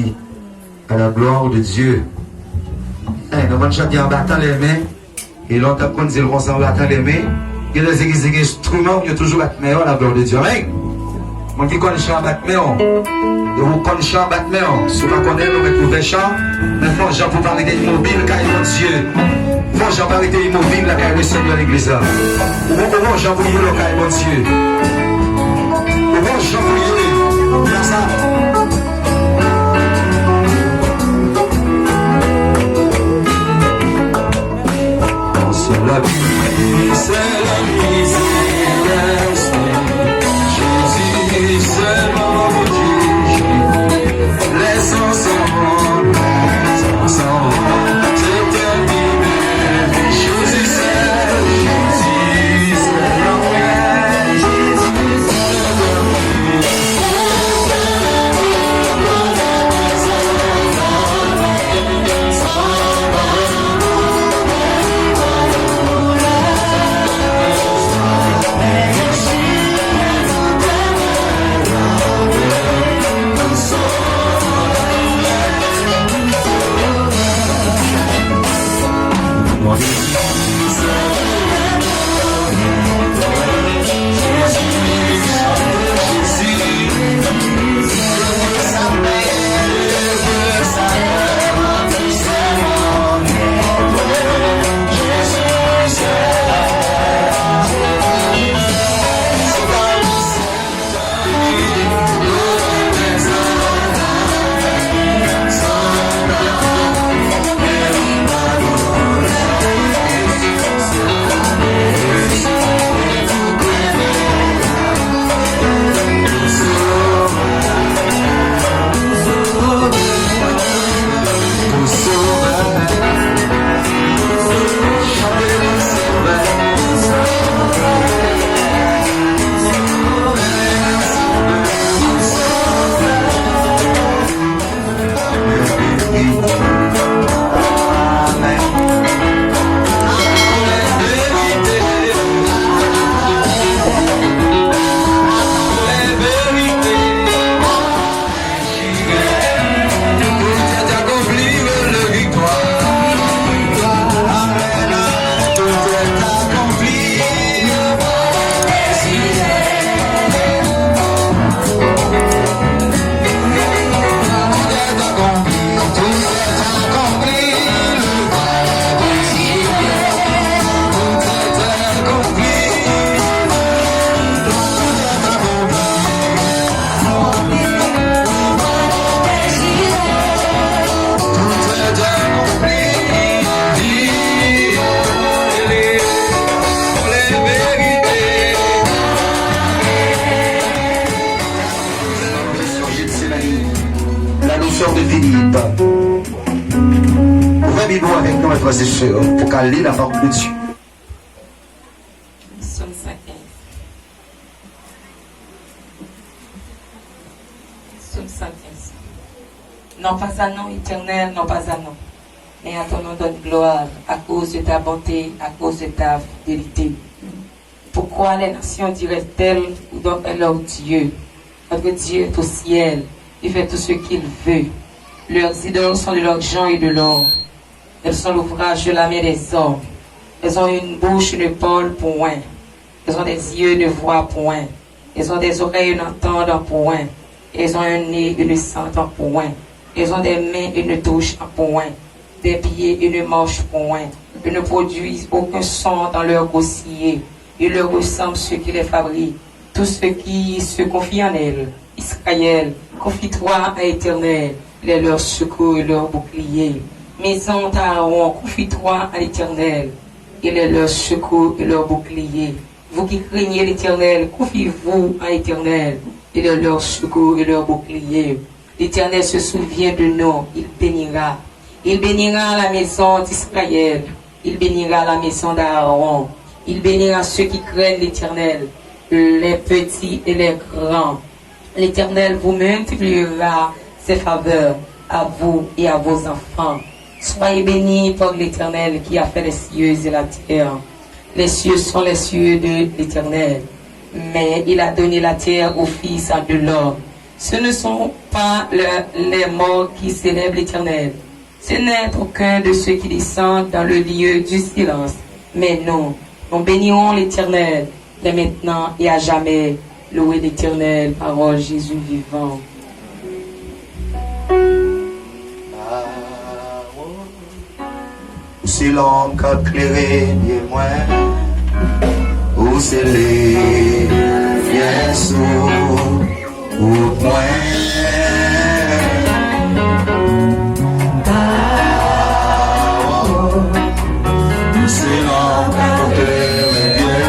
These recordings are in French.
ici, à la gloire de Dieu. Nous allons chanter en battant les mains, et l'autre apprend dire qu'on s'en battant les mains. Il y a des églises qui instruments, il y a toujours la main, la gloire de Dieu. Amen. Moi qui connais chant battre main, et vous connaissez chant battre main, si vous ne connaissez pas, vous trouvez chant, maintenant, Jean pour parler immobile, car il est Dieu. Faut Jean parler immobile, là, car il est Seigneur l'église. Ou comment Jean pour y aller, car il est Dieu. Comment Jean pour y aller, comme ça. C'est la vie, c'est la vie céleste. Jésus, c'est mon Dieu. Les ans s'en vont, c'est terminé. Jésus, c'est l'enfer. Jésus, c'est pour qu'elle lit la parole de Dieu. Psaume 115. Psaume 115. Non pas à nom éternel, non pas à nom, mais à ton nom donne gloire à cause de ta bonté, à cause de ta fidélité. Pourquoi les nations diraient-elles, où donc est leur Dieu? Notre Dieu est au ciel, il fait tout ce qu'il veut. Leurs idoles sont de l'argent et de l'or. Elles sont l'ouvrage de la main des hommes. Elles ont une bouche, une parole, point. Elles ont des yeux, ne voient point. Elles ont des oreilles, n'entendent point. Elles ont un nez, ne sentent point. Elles ont des mains, ne touchent point. Des pieds, ne marchent point. Elles ne produisent aucun son dans leur grossier. Ils leur ressemblent ceux qui les fabriquent. Tous ceux qui se confient en elles. Israël, confie-toi à l'Éternel. Il est leur secours et leur bouclier. Maison d'Aaron, confie-toi à l'Éternel. Il est leur secours et leur bouclier. Vous qui craignez l'Éternel, confiez-vous à l'Éternel. Il est leur secours et leur bouclier. L'Éternel se souvient de nous, il bénira. Il bénira la maison d'Israël. Il bénira la maison d'Aaron. Il bénira ceux qui craignent l'Éternel, les petits et les grands. L'Éternel vous multipliera ses faveurs à vous et à vos enfants. Soyez bénis par l'Éternel qui a fait les cieux et la terre. Les cieux sont les cieux de l'Éternel, mais il a donné la terre aux fils de l'homme. Ce ne sont pas les morts qui célèbrent l'Éternel. Ce n'est aucun de ceux qui descendent dans le lieu du silence. Mais nous bénirons l'Éternel, dès maintenant et à jamais. Louez l'Éternel, parole Jésus vivant. C'est l'homme qui a éclairé bien moi, ou c'est les bien sous, ou moi. C'est l'homme qui a éclairé bien,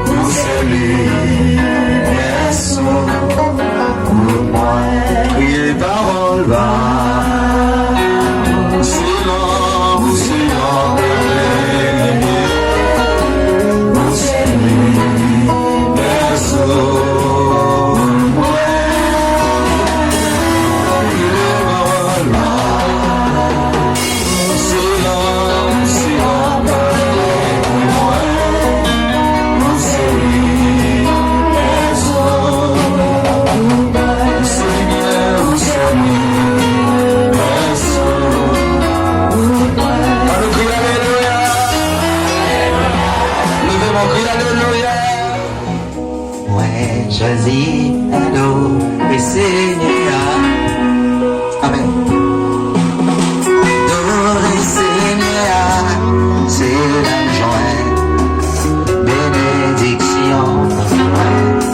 ou c'est les bien sous, ou moi. Priez parole va. Choisis et Seigneur. Amen. Adorer Seigneur, c'est la joie, bénédiction.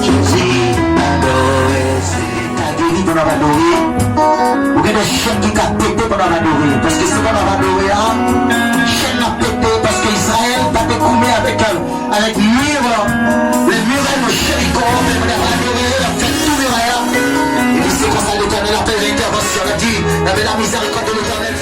Choisis, adorer Seigneur. Adoré pour adorer. Ou bien des chaînes qui ont pété pour adorer. Parce que c'est pour adorer, chaîne a pété parce qu'Israël va découmer avec murs. Les murailles de Jéricho, l'intervention, on a dit, avec la miséricorde de l'Éternel,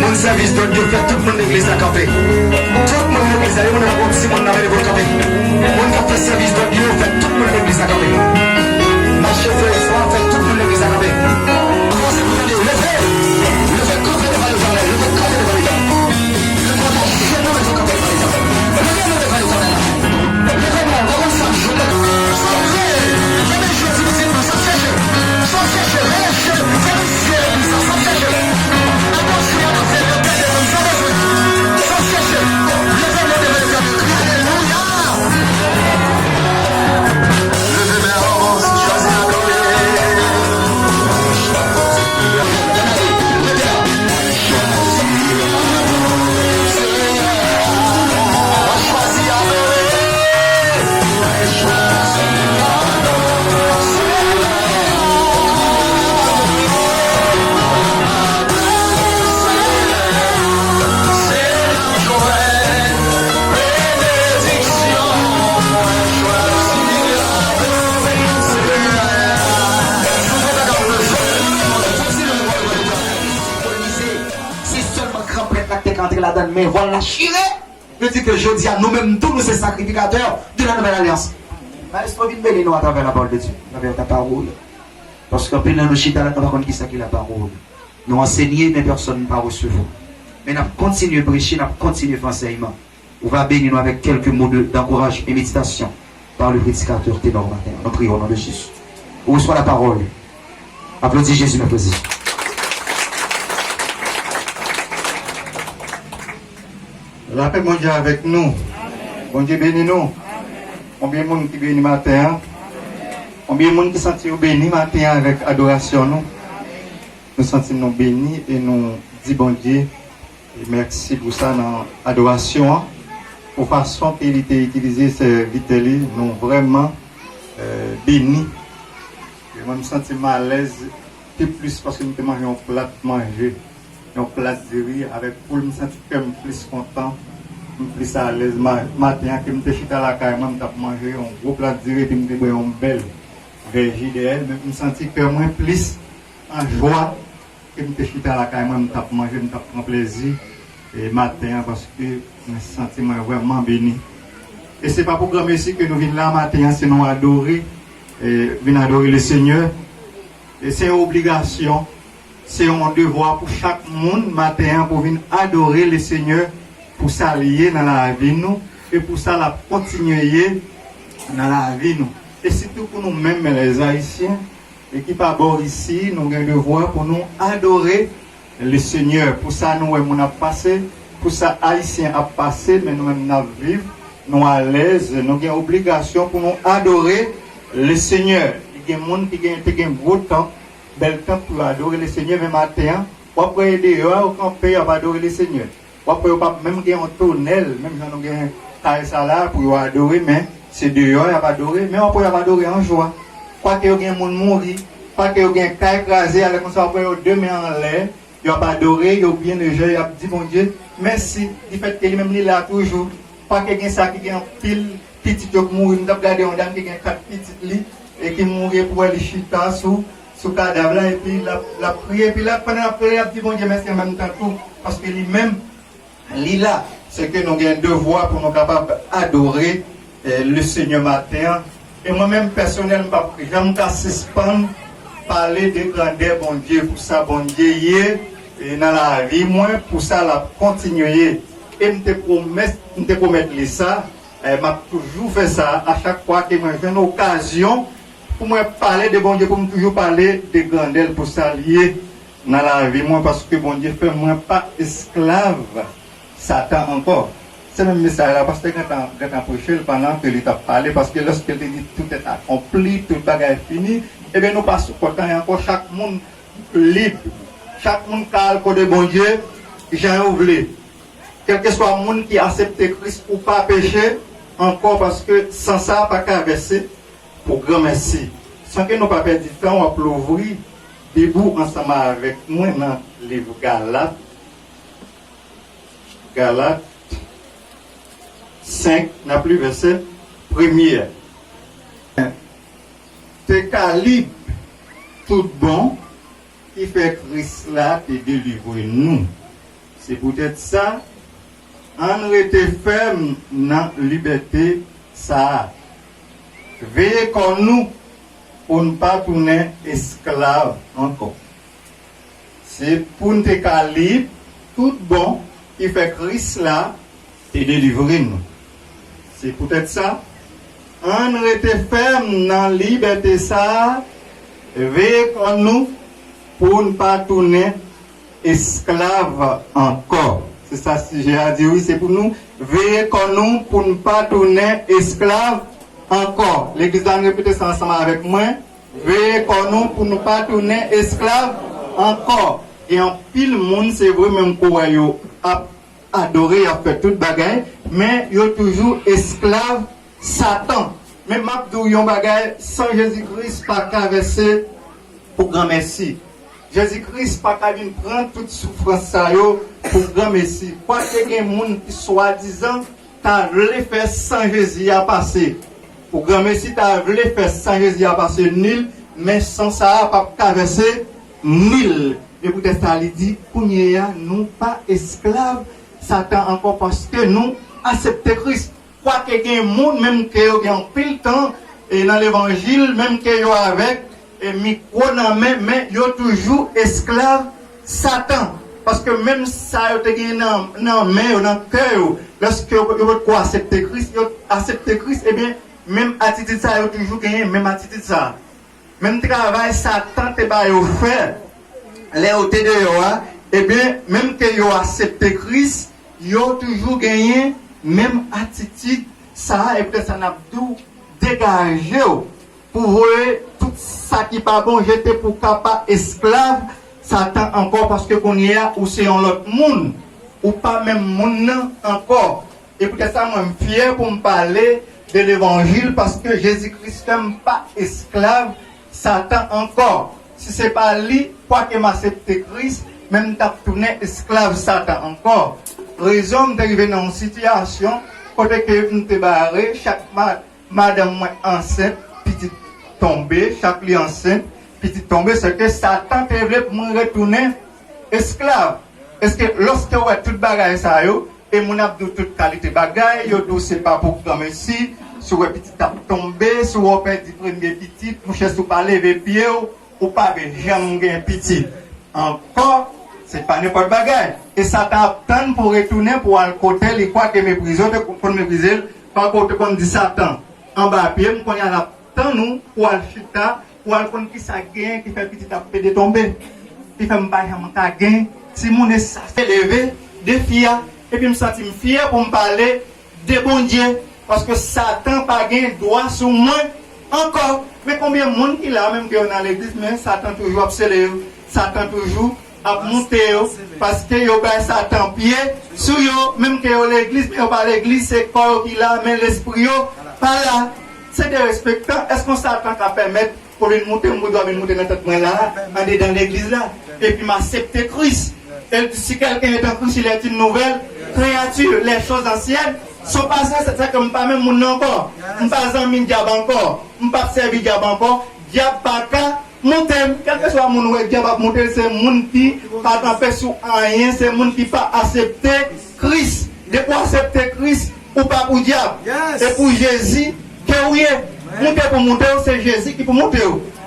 Mon service de Dieu fait tout le monde l'église à camper. Tout le monde l'église à camper. On a si mon avait le camper. On fait service de Dieu fait tout le monde l'église à camper. Ma chef frère soit fait tout le monde l'église à camper. Commencez à vous dire, levez camper devant l'Éternel, levez camper devant l'Éternel. Levez la chaîne devant camper devant l'Éternel. Levez devant l'Éternel. Levez-moi, comment ça je lève. Sans frère, jamais je dis, sans chercher, relâchez. la donne, mais voilà la chirée. Je dis que je dis à nous-mêmes, tous nous sommes sacrificateurs de la nouvelle alliance. Mais laisse-moi vite mêler nous à travers la parole de Dieu, à travers ta parole. Parce qu'en plus, dans nos chita, nous ne savons pas qui c'est la parole. Nous enseignons, mais personne ne va recevoir. Mais nous continuons à prêcher, nous continuons à faire enseignement. On va bénir nous avec quelques mots d'encouragement et méditation par le prédicateur ténor matin. Nous prions au nom de Jésus. On reçoit la parole. Applaudis Jésus, applaudis. La paix, mon Dieu, avec nous. Bon Dieu, bénis-nous. Combien de monde qui bénit matin? Combien de monde qui sentit béni matin avec adoration? Nous sentons nous bénis et nous disons bon Dieu. Et merci pour ça dans l'adoration. Pour façon qu'il était utilisé, c'est Vitelli, nous vraiment bénis. Et moi, je me sens mal à l'aise, plus parce que nous avons mangé un plat manger. Un plat de riz avec pour me sentir comme plus content, plus à l'aise. Matin, que je suis à la caille, je me mangé un gros plat de riz, je me suis une belle vergie d'elle, mais je me sentis que moi plus en joie que je suis à la caille, je me mangé, je me prends plaisir et matin parce que je me sentis vraiment béni. Et ce n'est pas pour grand merci que nous venons là matin, c'est nous adorer, venir adorer le Seigneur. Et c'est une obligation. C'est un devoir pour chaque monde matin pour venir adorer le Seigneur, pour s'allier dans la vie nous et pour ça la continuer dans la vie nous. Et surtout pour nous-mêmes les Haïtiens et qui pas bord ici, nous avons un devoir pour nous adorer le Seigneur. Pour ça nous on a passé, pour ça Haïtiens a passé, mais nous-mêmes nous vivons, nous à l'aise, nous avons une obligation pour nous adorer le Seigneur. Il y a des gens qui ont un gros temps. Bel temps pour adorer le Seigneur, même matin, ou après aider au camper à adorer le Seigneur. Ou après, même qu'il y a un tonnel, même si on a un taille là pour adorer, mais c'est dehors à adorer, mais on peut adorer en joie. Pas qu'il y ait un monde mourir, pas qu'il y ait un cas écrasé, alors qu'on s'en après deux mains en l'air, il a adoré, il a bien le jeu, il a dit, mon Dieu, merci, du fait qu'il est même là toujours. Pas qu'il y ait ça qui est en pile, petit qui mourir, nous avons regardé un dame qui a 4 petites lits, et qui mourait pour aller chita sous cadavre là, et puis la prière, et puis là, pendant la prière, il dit bon Dieu, merci en même temps tout, parce que lui-même, là, c'est que nous avons un devoir pour nous capables d'adorer le Seigneur matin. Et moi-même, personnellement, j'aime pas suspendre, parler de grandeur, bon Dieu, pour ça, bon Dieu, et dans la vie, moi, pour ça, la continuer. Et je te promets ça, m'a toujours fait ça, à chaque fois que j'ai une occasion, pour moi parler de bon Dieu, pour me toujours parler de grandeur pour s'allier dans la vie, moi, parce que bon Dieu fait moi pas esclave Satan encore. C'est même message là, parce que quand on prêché pendant que l'État parlé, parce que lorsqu'il dit tout est accompli, tout le bagage est fini, et bien nous passons pourtant, il y a encore chaque monde libre, chaque monde qui a le code de bon Dieu, j'ai oublié. Quel que soit le monde qui accepte Christ ou pas pécher, encore parce que sans ça, pas qu'à verser. Pour grand merci. Sans que nous pas perdre du temps, on va l'ouvrir debout ensemble avec moi dans le livre Galates. Galates 5, n'a plus verset 1er. C'est calibre tout bon qui fait Christ là et délivrer nous. C'est peut-être ça. On était ferme dans la liberté, ça. Veillez comme nous pour ne pas tourner esclave encore. C'est pour nous calibre tout bon qui fait Christ là et délivrer nous. C'est peut-être ça. On était ferme dans la liberté ça. Veillez comme nous pour ne pas tourner esclave encore. C'est ça si j'ai à dire oui, c'est pour nous. Veillez comme nous pour ne pas tourner esclave encore. L'église a répété ça ensemble avec moi. Veillez comme nous pour ne pas tourner esclave encore. Et en pile monde, c'est vrai même quoi yo a adoré, a fait toute bagaille, mais yo toujours esclave Satan. Même Abdou yon bagaille sans Jésus-Christ pas qu'à verser pour grand merci. Jésus-Christ pas qu'à venir prendre toute souffrance ça yo pour grand merci. Quoi que gen monde qui soi-disant t'a voulu faire sans Jésus à passer. Pour grand merci t'a voulu faire sans Jésus à passer nul, mais sans ça pas qu'à verser nul. Et peut-être ça lui dit, nous pas esclaves Satan encore parce que nous acceptons Christ. Quoi que y ait un monde, même que y a un pile temps, et dans l'évangile, même que y a avec, et micro dans main, mais y a toujours esclave Satan. Parce que même ça, y a gagné dans main, dans le cœur, lorsque vous acceptez Christ, eh bien, même attitude ça, y a toujours gagné, même attitude ça. Même travail, Satan te va faire. Les hôtés de Yoa, eh bien, même que vous acceptez Christ, y a toujours gagné, même attitude, ça, et peut-être ça n'a tout dégagé pour voir tout ça qui n'est pas bon, j'étais pour capable esclave, Satan encore parce que qu'on y a ou c'est en l'autre monde, ou pas même monde encore. Et peut-être ça, moi, je suis fier pour me parler de l'évangile parce que Jésus-Christ n'est pas esclave, Satan encore. Si ce n'est pas lui, quoi que m'accepte Christ, même t'as tourné esclave Satan encore. Raison d'arriver dans une situation, côté que nous te barré, chaque madame enceinte, petite tombée, chaque lit enceinte, petite tombée, c'est que Satan te veut pour me retourner esclave. Est-ce que lorsque vous avez toute bagaille ça, et mon abdou toute qualité bagaille, yo c'est pas pour comme ici, si vous avez petite tombée, si vous avez dit premier petit, vous cherchez pas lever pied, ou pas jamais petit. Encore, c'est pas n'importe bagaille. Et Satan attend pour retourner pour aller côté, il croit que mépriser, pour mépriser, par contre, comme dit Satan, en bas pied, on y a attend nous pour aller chita, pour aller connaître qui ça gagne, qui fait petit à petit de tomber. Qui fait m'pas jamais gagne. Si mon est ça fait lever, des filles, et puis me sentir fier pour me parler de bon Dieu. Parce que Satan pas gagne droit sur moi encore. Mais combien de monde qui là, même que dans l'église, mais Satan toujours observé, Satan toujours à monter parce que yo ben Satan pied sur yo, même que l'église, mais pas l'église, c'est corps qui là, mais l'esprit yo pas là. C'est des respectants. Est-ce qu'on Satan va permettre pour une monter, on doit monter dans cette main là, aller dans l'église là, et puis m'accepter Christ. Et si quelqu'un est en Christ, il est une nouvelle créature. Les choses anciennes sont passées, c'est ça comme pas même mon encore. On pas en mine diable encore. On pas servi diable encore. Diable pas qu'à monter. Quel que soit mon ouais, diable monter, c'est mon qui pas trempé sur rien, c'est mon qui pas accepté Christ. De pour accepter Christ ou pas pour diable. Et pour Jésus, que oui, monter pour monter, c'est Jésus qui peut monter.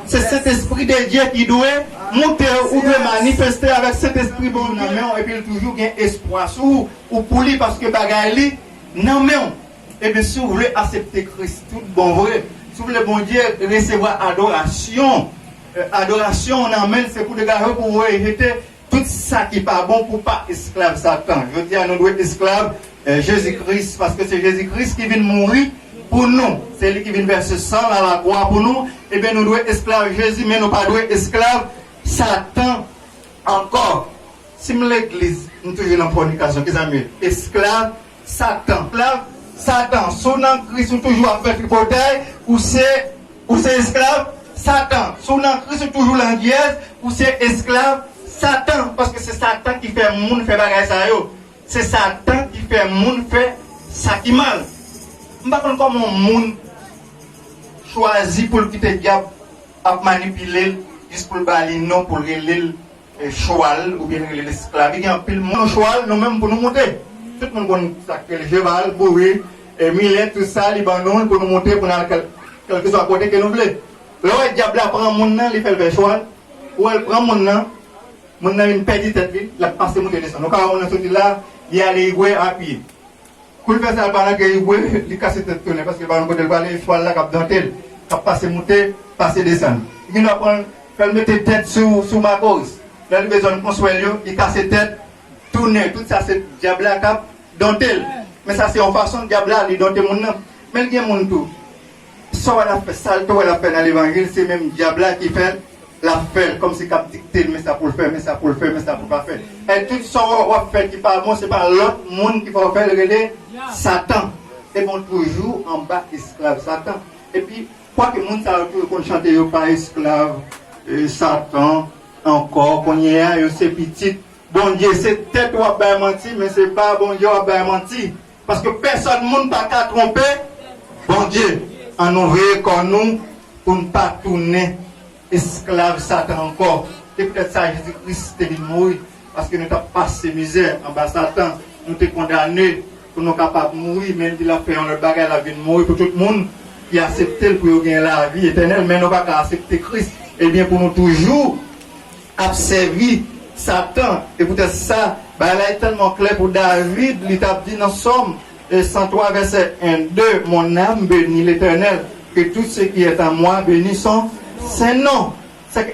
C'est cet esprit de Dieu qui doit monter ou doit manifester avec cet esprit bon dans main et puis toujours gain espoir sur ou pour lui parce que bagaille non mais et bien si vous voulez accepter Christ tout bon vrai si vous voulez bon Dieu recevoir adoration on amène c'est pour de gars pour rejeter tout ça qui pas bon pour pas esclave Satan. Je dis à nous doit esclave Jésus-Christ parce que c'est Jésus-Christ qui vient mourir pour nous, c'est lui qui vient verser sang à la croix pour nous, et bien nous devons esclaves Jésus, mais nous ne devons pas esclaves Satan encore. Si l'église, nous sommes toujours dans la fornication, qu'est-ce que c'est? Esclave Satan. Esclave Satan. Son nom Christ, nous toujours à faire tripotaille, ou c'est esclave Satan. Son nom Christ, toujours l'andièse, ou c'est esclave Satan. Parce que c'est Satan qui fait le monde faire bagaille ça. C'est Satan qui fait le monde faire ça qui mal. Je ne sais pas comment le monde choisit pour quitter le diable à manipuler juste pour le balayer, non pour le cheval ou bien l'esclave. Il y a un pile de cheval, nous même pour nous monter. Tout le monde connaît le cheval, bourré, millet, tout ça, les bananes pour nous monter pour aller quelque chose à côté que nous voulons. Là, le diable prend mon nom, il fait le cheval, ou elle prend mon nom, une petite tête, il passe monter descendre. Donc, quand on est sorti là, il y a les jouets à pied. Pour faire ça, il casse cette tête parce que le cheval là, qui a dentel, qui a passé monter, passer descendre. Il va prendre, faire mettre tête sur ma cause. Là, il a besoin de construire, il casse tête, tourner, tout ça, c'est diable là, cap, dentel. Mais ça, c'est en façon de diable là, il dentel mon nom. Mais il y a mon tout. Soit elle a fait ça, elle a fait dans l'évangile, c'est même diable là qui fait la faire, comme si cap dicté, mais ça pour le faire, mais ça pour le faire, mais ça pour pas faire. Et tout ça, on va faire qui pas bon, c'est pas l'autre monde qui va faire le Satan. Et bon, toujours en bas, esclave Satan. Et puis, quoi que le monde s'arrête qu'on chante, pas esclave, Satan, encore, qu'on y a, c'est petit. Bon Dieu, c'est tête ou à bien menti, mais c'est pas bon Dieu à bien menti. Parce que personne ne monde pas qu'à tromper. Bon Dieu, en ouvrir comme nous, pour ne pas tourner esclave Satan encore. Et peut-être ça, Jésus-Christ est venu mourir, parce que nous avons passé misère en bas Satan. nous sommes condamnés pour nous capables de mourir, même si la fait un bagage la vie de mourir pour tout le monde qui accepte pour gagner la vie éternelle, mais nous ne pouvons pas accepter Christ. Eh bien, pour nous toujours observer Satan, et peut-être ça, là est tellement clair pour David, il t'a dit dans Somme 103, verset 1, 2, mon âme bénit l'Éternel, que tout ce qui est en moi bénit son nom.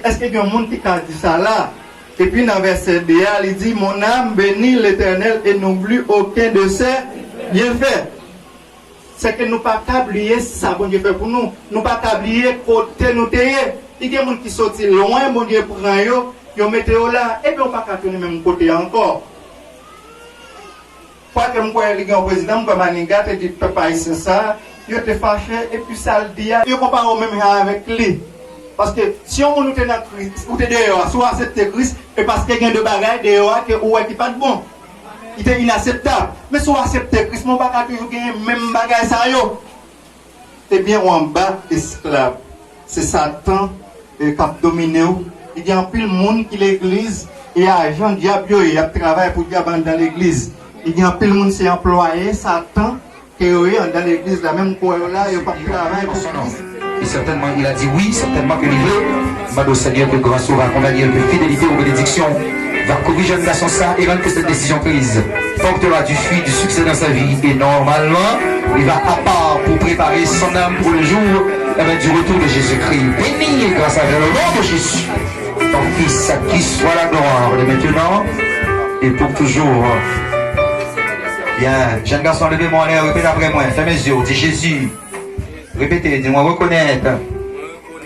Est-ce qu'il y a un monde qui a dit ça là? Et puis dans verset 2, il dit, mon âme bénit l'Éternel et n'oublie aucun de ses bienfaits. C'est que nous ne pouvons pas oublier ça, bon Dieu fait pour nous. Nous ne pouvons pas oublier côté nous tailler. Il y a des gens qui sont loin, bon Dieu prend yo, ils mettent là, et puis on ne peut pas tourner même côté encore. Quoi que je vois le président, comme Manigat, et dit, papa, c'est ça, il était fâché, et puis ça le dit, il compare même avec lui. Parce que si on nous est dans Christ, ou t'es dehors, soit accepter Christ, et parce qu'il y a des bagages dehors qui n'est pas de bon. Il est inacceptable. Mais soit accepter Christ, mon bagage toujours gagner même bagage ça yo. Eh bien, on bat esclave. C'est Satan qui a dominé. Il y a un pile monde qui l'église, et agent diable, il y a travail pour diable dans l'église. Il y a un pile monde qui est employé, Satan, qui est dans l'église, la même quoi là, il n'y a pas de travail pour Christ. Et certainement, il a dit oui, certainement que veut. Mado Seigneur, que grâce au accompagner de fidélité aux bénédictions, va corriger une nation ça et rendre que cette décision prise portera du fruit, du succès dans sa vie. Et normalement, il va à part pour préparer son âme pour le jour du retour de Jésus-Christ. Béni et grâce à le nom de Jésus. Ton Fils, à qui soit la gloire de maintenant et pour toujours. Bien, jeune garçon, levez-moi en l'air, répétez après moi, fermez les yeux, dis Jésus. Répétez, dis-moi reconnaître.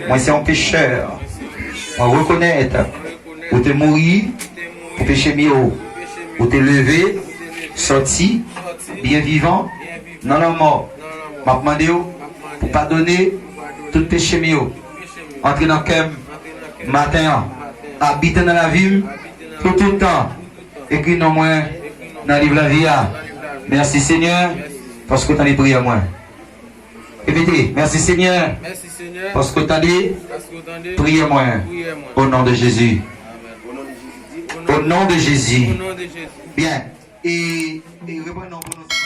Moi, c'est un pécheur. Moi, reconnaître. Où t'es mouru, pour péché mieux. Où t'es levé, sorti, bien vivant, non, non, mort. M'a demandé pour pardonner tout péché mieux. Entrer dans le cœur, matin, habiter dans la ville, tout le temps. Écrit non moins dans le livre de la vie. Merci Seigneur, parce que tu as des prières à moi. Répétez, merci Seigneur, parce que tu as des prières à moi. Au nom de Jésus. Au nom de Jésus. Bien. Et reprenons pour nous.